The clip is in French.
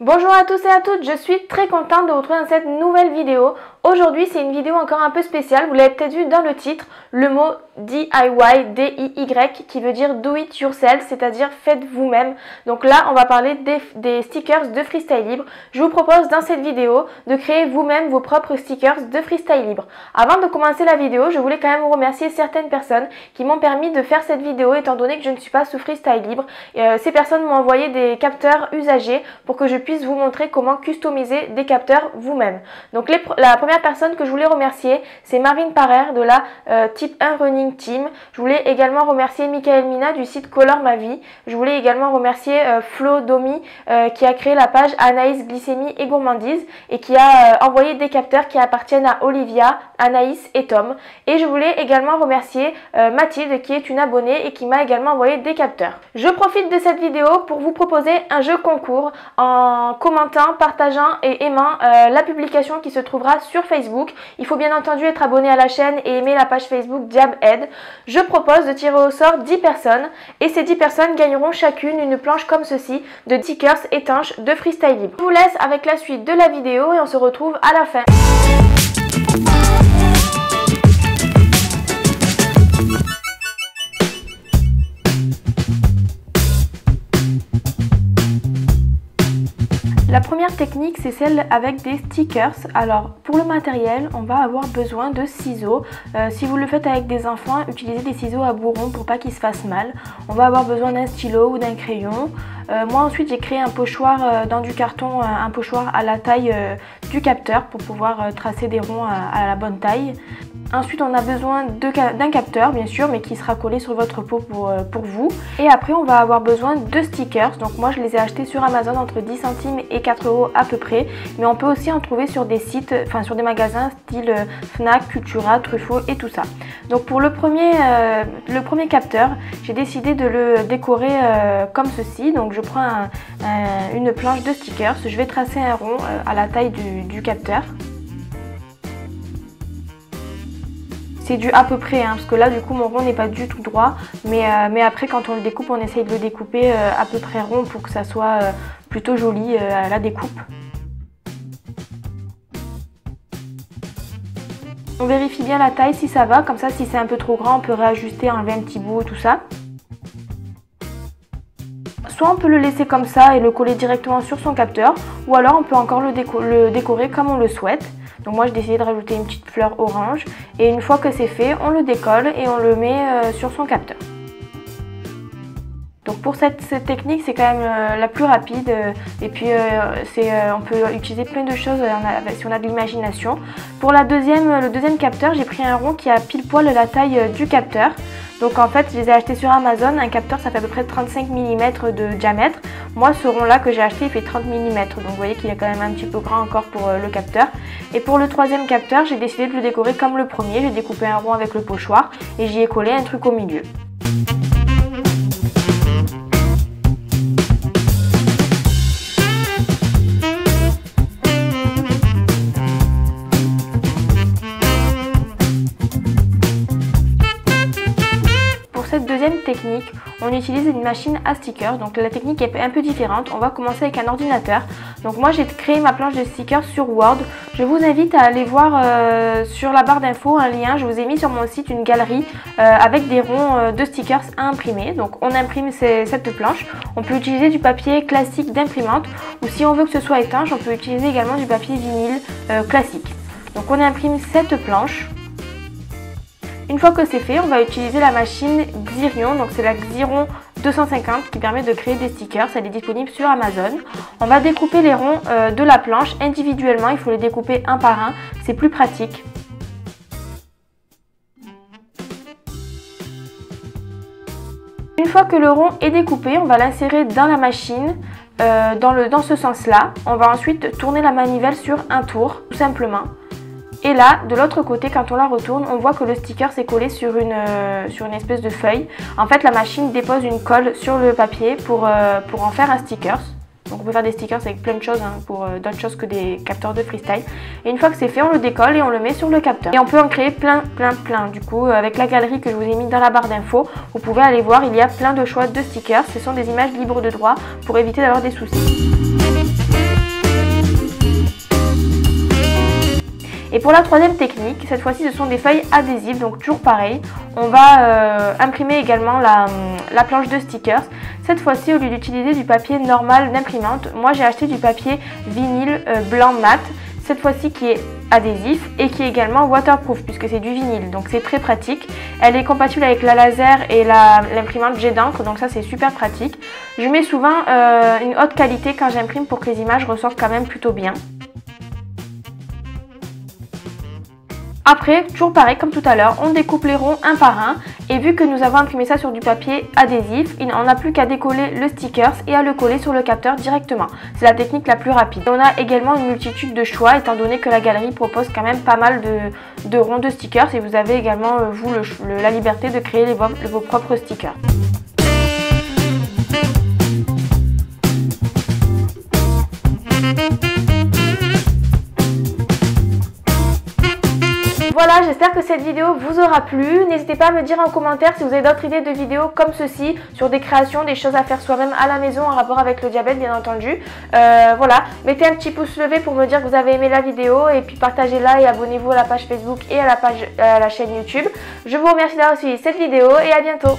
Bonjour à tous et à toutes, je suis très contente de vous retrouver dans cette nouvelle vidéo. Aujourd'hui, c'est une vidéo encore un peu spéciale, vous l'avez peut-être vu dans le titre, le mot DIY, D-I-Y, qui veut dire do it yourself, c'est-à-dire faites vous-même. Donc là, on va parler des stickers de Freestyle Libre. Je vous propose dans cette vidéo de créer vous-même vos propres stickers de Freestyle Libre. Avant de commencer la vidéo, je voulais quand même remercier certaines personnes qui m'ont permis de faire cette vidéo, étant donné que je ne suis pas sous Freestyle Libre. Ces personnes m'ont envoyé des capteurs usagés pour que je puisse vous montrer comment customiser des capteurs vous-même. Donc la première personne que je voulais remercier, c'est Marine Parer de la Type 1 Running Team. Je voulais également remercier Michael Mina du site Color Ma Vie. Je voulais également remercier Flo Domi qui a créé la page Anaïs Glycémie et Gourmandise et qui a envoyé des capteurs qui appartiennent à Olivia, Anaïs et Tom. Et je voulais également remercier Mathilde qui est une abonnée et qui m'a également envoyé des capteurs. Je profite de cette vidéo pour vous proposer un jeu concours en commentant, partageant et aimant la publication qui se trouvera sur Facebook. Il faut bien entendu être abonné à la chaîne et aimer la page Facebook Diab-Aid. Je propose de tirer au sort 10 personnes et ces 10 personnes gagneront chacune une planche comme ceci de stickers étanches de Freestyle Libre. Je vous laisse avec la suite de la vidéo et on se retrouve à la fin. La première technique, c'est celle avec des stickers. Alors, pour le matériel, on va avoir besoin de ciseaux. Si vous le faites avec des enfants, utilisez des ciseaux à bourron pour pas qu'ils se fassent mal. On va avoir besoin d'un stylo ou d'un crayon. Moi, ensuite, j'ai créé un pochoir dans du carton, un pochoir à la taille du capteur pour pouvoir tracer des ronds à la bonne taille. Ensuite, on a besoin d'un capteur, bien sûr, mais qui sera collé sur votre peau pour vous. Et après, on va avoir besoin de stickers. Donc moi, je les ai achetés sur Amazon entre 10 centimes et 4 € à peu près. Mais on peut aussi en trouver sur des sites, enfin sur des magasins style Fnac, Cultura, Truffaut et tout ça. Donc pour le premier capteur, j'ai décidé de le décorer comme ceci. Donc je prends une planche de stickers. Je vais tracer un rond à la taille du capteur. C'est du à peu près, hein, parce que là du coup mon rond n'est pas du tout droit, mais après quand on le découpe, on essaye de le découper à peu près rond pour que ça soit plutôt joli à la découpe. On vérifie bien la taille si ça va, comme ça si c'est un peu trop grand on peut réajuster, enlever un petit bout, tout ça. Soit on peut le laisser comme ça et le coller directement sur son capteur, ou alors on peut encore le décorer comme on le souhaite. Donc moi j'ai décidé de rajouter une petite fleur orange et une fois que c'est fait, on le décolle et on le met sur son capteur. Donc pour cette technique, c'est quand même la plus rapide et puis on peut utiliser plein de choses si on a de l'imagination. Pour le deuxième capteur, j'ai pris un rond qui a pile poil la taille du capteur. Donc en fait, je les ai achetés sur Amazon. Un capteur, ça fait à peu près 35 mm de diamètre. Moi, ce rond-là que j'ai acheté, il fait 30 mm. Donc vous voyez qu'il est quand même un petit peu grand encore pour le capteur. Et pour le troisième capteur, j'ai décidé de le décorer comme le premier. J'ai découpé un rond avec le pochoir et j'y ai collé un truc au milieu. Cette deuxième technique, on utilise une machine à stickers, donc la technique est un peu différente. On va commencer avec un ordinateur. Donc moi j'ai créé ma planche de stickers sur Word. Je vous invite à aller voir sur la barre d'infos un lien. Je vous ai mis sur mon site une galerie avec des ronds de stickers à imprimer. Donc on imprime cette planche. On peut utiliser du papier classique d'imprimante ou si on veut que ce soit étanche, on peut utiliser également du papier vinyle classique. Donc on imprime cette planche. Une fois que c'est fait, on va utiliser la machine Xirion, donc c'est la Xiron 250 qui permet de créer des stickers, elle est disponible sur Amazon. On va découper les ronds de la planche individuellement, il faut les découper un par un, c'est plus pratique. Une fois que le rond est découpé, on va l'insérer dans la machine dans ce sens-là. On va ensuite tourner la manivelle sur un tour, tout simplement. Et là, de l'autre côté, quand on la retourne, on voit que le sticker s'est collé sur une espèce de feuille. En fait, la machine dépose une colle sur le papier pour en faire un sticker. Donc on peut faire des stickers avec plein de choses, hein, pour d'autres choses que des capteurs de freestyle. Et une fois que c'est fait, on le décolle et on le met sur le capteur. Et on peut en créer plein. Du coup, avec la galerie que je vous ai mis dans la barre d'infos, vous pouvez aller voir, il y a plein de choix de stickers. Ce sont des images libres de droit pour éviter d'avoir des soucis. Et pour la troisième technique, cette fois-ci ce sont des feuilles adhésives, donc toujours pareil. On va imprimer également la planche de stickers. Cette fois-ci, au lieu d'utiliser du papier normal d'imprimante, moi j'ai acheté du papier vinyle blanc mat. Cette fois-ci qui est adhésif et qui est également waterproof puisque c'est du vinyle, donc c'est très pratique. Elle est compatible avec la laser et l'imprimante jet d'encre, donc ça c'est super pratique. Je mets souvent une haute qualité quand j'imprime pour que les images ressortent quand même plutôt bien. Après, toujours pareil comme tout à l'heure, on découpe les ronds un par un et vu que nous avons imprimé ça sur du papier adhésif, on n'a plus qu'à décoller le sticker et à le coller sur le capteur directement. C'est la technique la plus rapide. On a également une multitude de choix étant donné que la galerie propose quand même pas mal de ronds de stickers et vous avez également vous la liberté de créer vos propres stickers. Voilà, j'espère que cette vidéo vous aura plu. N'hésitez pas à me dire en commentaire si vous avez d'autres idées de vidéos comme ceci, sur des créations, des choses à faire soi-même à la maison en rapport avec le diabète bien entendu. Voilà, mettez un petit pouce levé pour me dire que vous avez aimé la vidéo et puis partagez-la et abonnez-vous à la page Facebook et à la chaîne YouTube. Je vous remercie d'avoir suivi cette vidéo et à bientôt.